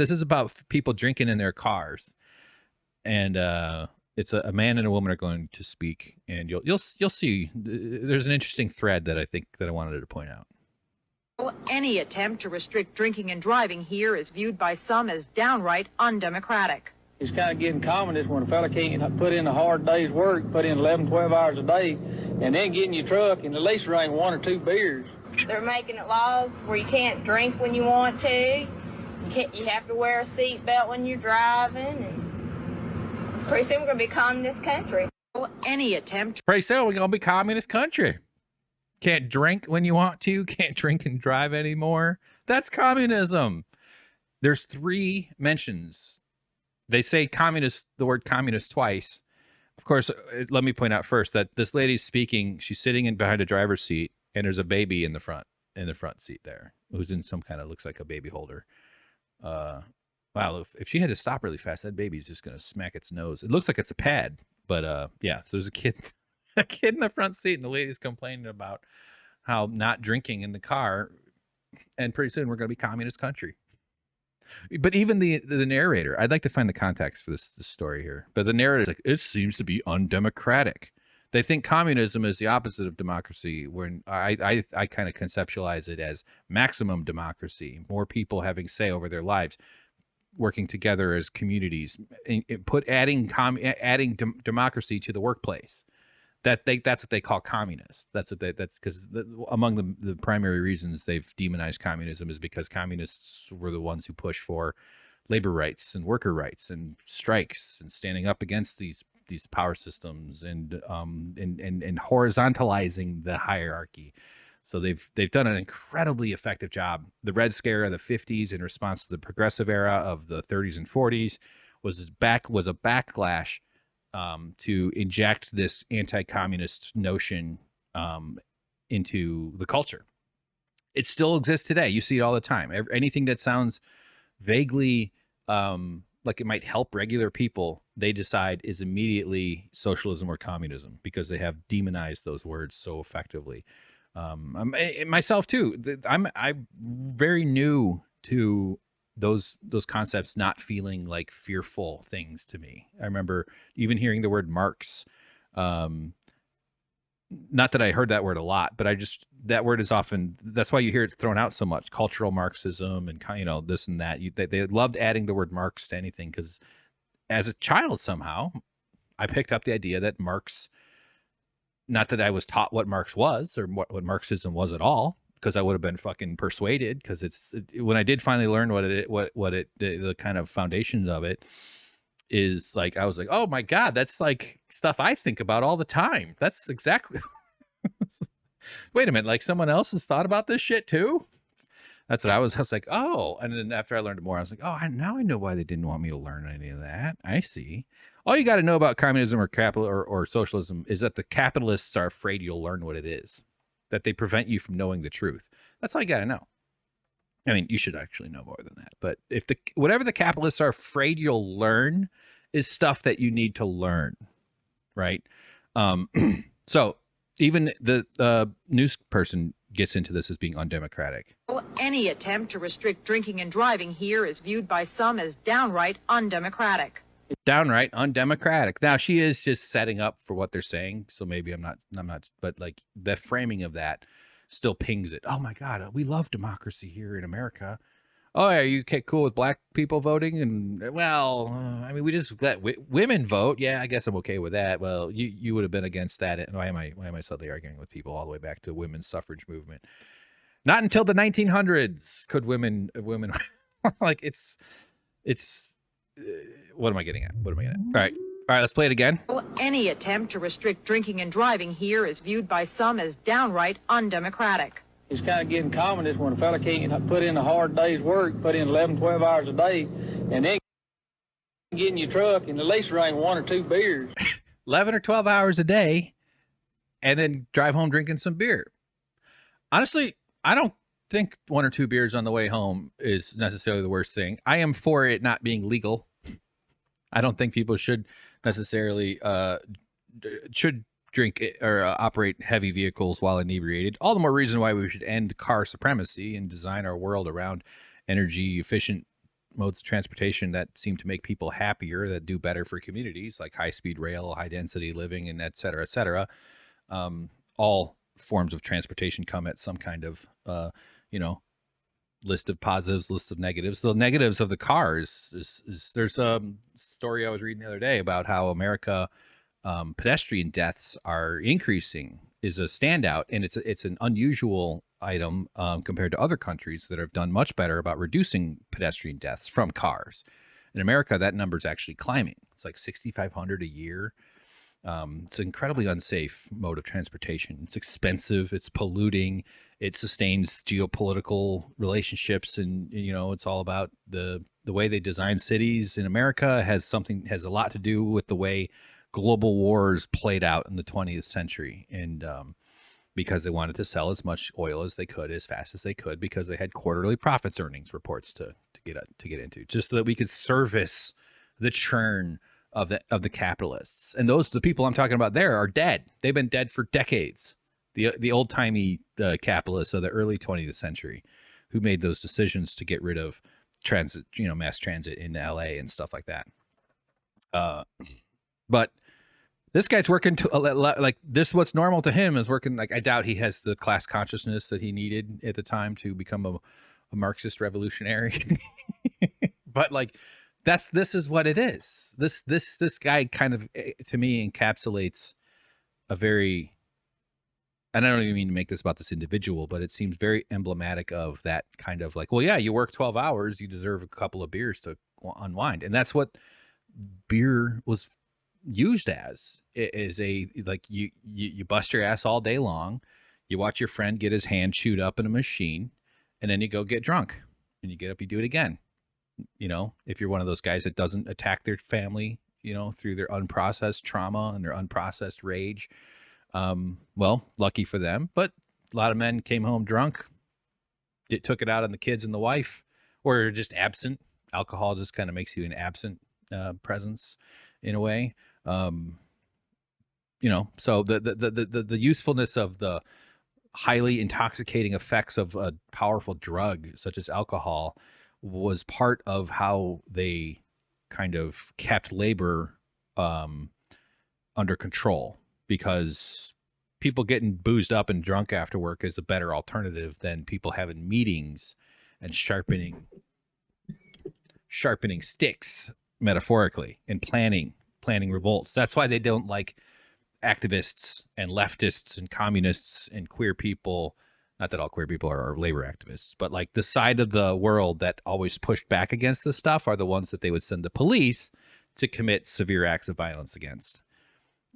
This is about people drinking in their cars, and it's a man and a woman are going to speak, and you'll see. There's an interesting thread that I wanted to point out. Any attempt to restrict drinking and driving here is viewed by some as downright undemocratic. It's kind of getting communist when a fella can't put in a hard day's work, put in 11, 12 hours a day, and then get in your truck and at least drink 1 or 2 beers. They're making it laws where you can't drink when you want to. You have to wear a seatbelt when you're driving. And pretty soon we're going to be a communist country. Any attempt. Pretty soon we're going to be communist country. Can't drink when you want to. Can't drink and drive anymore. That's communism. There's 3 mentions. They say communist, the word communist twice. Of course, let me point out first that this lady's speaking. She's sitting behind a driver's seat, and there's a baby in the front seat there, who's in some kind of, looks like a baby holder. Wow, if she had to stop really fast, that baby's just gonna smack its nose. It looks like it's a pad, but yeah. So there's a kid in the front seat, and the lady's complaining about how not drinking in the car, and pretty soon we're gonna be communist country. But even the narrator, I'd like to find the context for this story here. But the narrator is like, it seems to be undemocratic. They think communism is the opposite of democracy, when I kind of conceptualize it as maximum democracy, more people having say over their lives, working together as communities, adding democracy to the workplace. That's what they call communist. That's because among the primary reasons they've demonized communism is because communists were the ones who pushed for labor rights and worker rights and strikes and standing up against these power systems and horizontalizing the hierarchy. So they've done an incredibly effective job. The Red Scare of the 50s in response to the progressive era of the 30s and 40s was a backlash to inject this anti-communist notion into the culture. It still exists today. You see it all the time. Anything that sounds vaguely like it might help regular people, they decide is immediately socialism or communism because they have demonized those words so effectively. Myself too. I'm very new to those concepts not feeling like fearful things to me. I remember even hearing the word Marx. Not that I heard that word a lot, but that word is often, that's why you hear it thrown out so much, cultural Marxism and, this and that. They loved adding the word Marx to anything because as a child somehow, I picked up the idea that Marx, not that I was taught what Marx was or what Marxism was at all, because I would have been fucking persuaded, because when I did finally learn the kind of foundations of it is like, I was like, oh my God, that's like stuff I think about all the time. That's exactly, wait a minute, like someone else has thought about this shit too? That's what I was like, oh. And then after I learned more, I was like, oh, now I know why they didn't want me to learn any of that. I see. All you got to know about communism or capital or socialism is that the capitalists are afraid you'll learn what it is, that they prevent you from knowing the truth. That's all you got to know. I mean, you should actually know more than that. But if whatever the capitalists are afraid you'll learn is stuff that you need to learn, right? So even the news person gets into this as being undemocratic. Any attempt to restrict drinking and driving here is viewed by some as downright undemocratic. Downright undemocratic. Now she is just setting up for what they're saying, so maybe I'm not, but like the framing of that still pings it. Oh my God, we love democracy here in America. Oh, are you cool with black people voting? And well, I mean, we just let women vote. Yeah, I guess I'm okay with that. Well, you would have been against that. And why am I suddenly arguing with people all the way back to women's suffrage movement? Not until the 1900s could women like it's. What am I getting at? All right, let's play it again. Any attempt to restrict drinking and driving here is viewed by some as downright undemocratic. It's kind of getting communist when a fella can't put in a hard day's work, put in 11, 12 hours a day, and then get in your truck and at least drink 1 or 2 beers. 11 or 12 hours a day, and then drive home drinking some beer. Honestly, I don't think 1 or 2 beers on the way home is necessarily the worst thing. I am for it not being legal. I don't think people should necessarily should drink or operate heavy vehicles while inebriated. All the more reason why we should end car supremacy and design our world around energy efficient modes of transportation that seem to make people happier, that do better for communities, like high-speed rail, high-density living, and et cetera, et cetera. All forms of transportation come at some kind of, list of positives, list of negatives. The negatives of the cars is there's a story I was reading the other day about how America pedestrian deaths are increasing is a standout, and it's an unusual item compared to other countries that have done much better about reducing pedestrian deaths from cars. In America, that number is actually climbing. It's like 6,500 a year. It's an incredibly unsafe mode of transportation. It's expensive. It's polluting. It sustains geopolitical relationships, and it's all about the way they design cities in America has a lot to do with the way global wars played out in the 20th century, and because they wanted to sell as much oil as they could as fast as they could, because they had quarterly profits earnings reports to get into, just so that we could service the churn of the capitalists. And the people I'm talking about there are dead. They've been dead for decades. The old timey capitalists of the early 20th century, who made those decisions to get rid of transit, mass transit in LA and stuff like that. But this guy's working to like this. What's normal to him is working. Like, I doubt he has the class consciousness that he needed at the time to become a Marxist revolutionary. But like, this is what it is. This guy kind of, to me, encapsulates a very, and I don't even mean to make this about this individual, but it seems very emblematic of that kind of like, well, yeah, you work 12 hours, you deserve a couple of beers to unwind. And that's what beer was used as, is a, like, you bust your ass all day long, you watch your friend get his hand chewed up in a machine, and then you go get drunk, and you get up, you do it again. If you're one of those guys that doesn't attack their family, through their unprocessed trauma and their unprocessed rage, well, lucky for them. But a lot of men came home drunk, took it out on the kids and the wife, or just absent. Alcohol just kind of makes you an absent presence in a way. So the usefulness of the highly intoxicating effects of a powerful drug such as alcohol was part of how they kind of kept labor under control, because people getting boozed up and drunk after work is a better alternative than people having meetings and sharpening sticks, metaphorically, and planning revolts. That's why they don't like activists and leftists and communists and queer people. Not that all queer people are labor activists, but like the side of the world that always pushed back against this stuff are the ones that they would send the police to commit severe acts of violence against,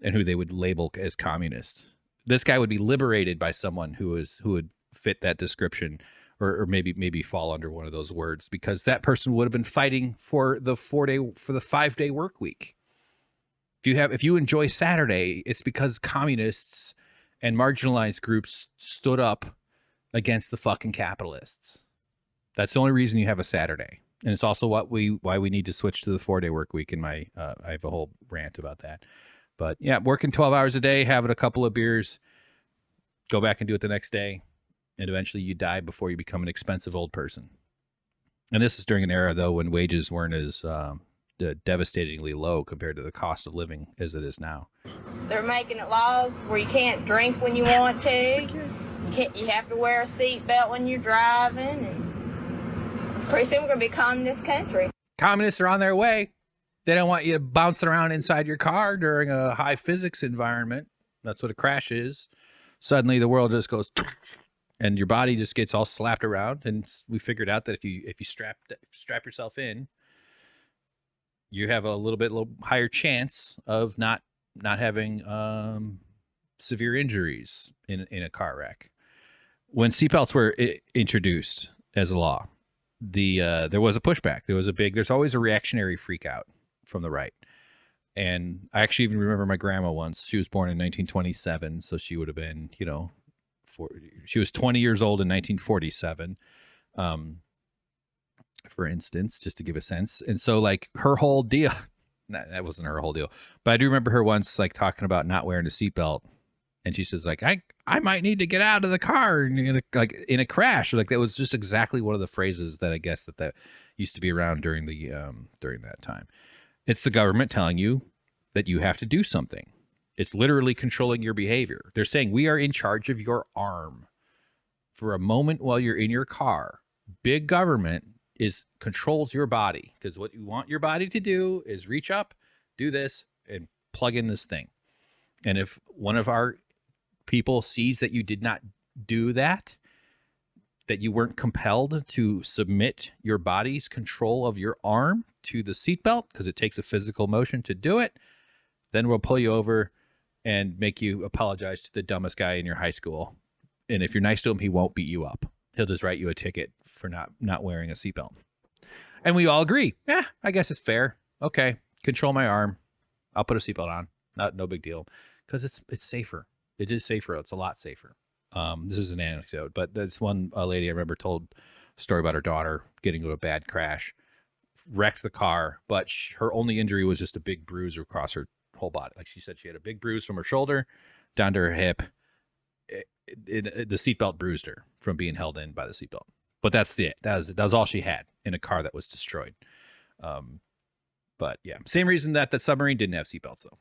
and who they would label as communists. This guy would be liberated by someone who would fit that description, or maybe fall under one of those words, because that person would have been fighting for the 5-day work week. If you enjoy Saturday, it's because communists and marginalized groups stood up against the fucking capitalists. That's the only reason you have a Saturday. And it's also why we need to switch to the 4-day work week. I have a whole rant about that. But yeah, working 12 hours a day, having a couple of beers, go back and do it the next day, and eventually you die before you become an expensive old person. And this is during an era, though, when wages weren't as devastatingly low compared to the cost of living as it is now. They're making it laws where you can't drink when you want to. You have to wear a seatbelt when you're driving. And pretty soon we're going to be a communist country. Communists are on their way. They don't want you bouncing around inside your car during a high physics environment. That's what a crash is. Suddenly the world just goes, and your body just gets all slapped around. And we figured out that if you strap yourself in, you have a little higher chance of not having severe injuries in a car wreck. When seatbelts were introduced as a law, there was a pushback. There's always a reactionary freak out from the right. And I actually even remember my grandma once. She was born in 1927, so she would have been, she was 20 years old in 1947. For instance, just to give a sense. And so like her whole deal, that wasn't her whole deal, but I do remember her once like talking about not wearing a seatbelt And she says, like, I might need to get out of the car in a crash. Like, that was just exactly one of the phrases that I guess that used to be around during that time. It's the government telling you that you have to do something. It's literally controlling your behavior. They're saying we are in charge of your arm for a moment while you're in your car. Big government controls your body, because what you want your body to do is reach up, do this, and plug in this thing. And if one of our people sees that you did not do that you weren't compelled to submit your body's control of your arm to the seatbelt, because it takes a physical motion to do it, then we'll pull you over and make you apologize to the dumbest guy in your high school. And if you're nice to him, he won't beat you up. He'll just write you a ticket for not wearing a seatbelt. And we all agree, yeah, I guess it's fair. Okay, control my arm. I'll put a seatbelt on. No big deal. Because it's safer. It is safer. It's a lot safer. This is an anecdote, but this one lady I remember told a story about her daughter getting into a bad crash, wrecked the car, but her only injury was just a big bruise across her whole body. Like she said, she had a big bruise from her shoulder down to her hip. The seatbelt bruised her from being held in by the seatbelt. But that's it. That was all she had in a car that was destroyed. But yeah, same reason that submarine didn't have seatbelts though.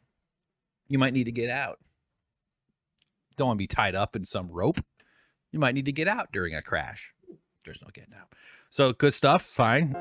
You might need to get out. Don't want to be tied up in some rope. You might need to get out during a crash. There's no getting out. So good stuff. Fine.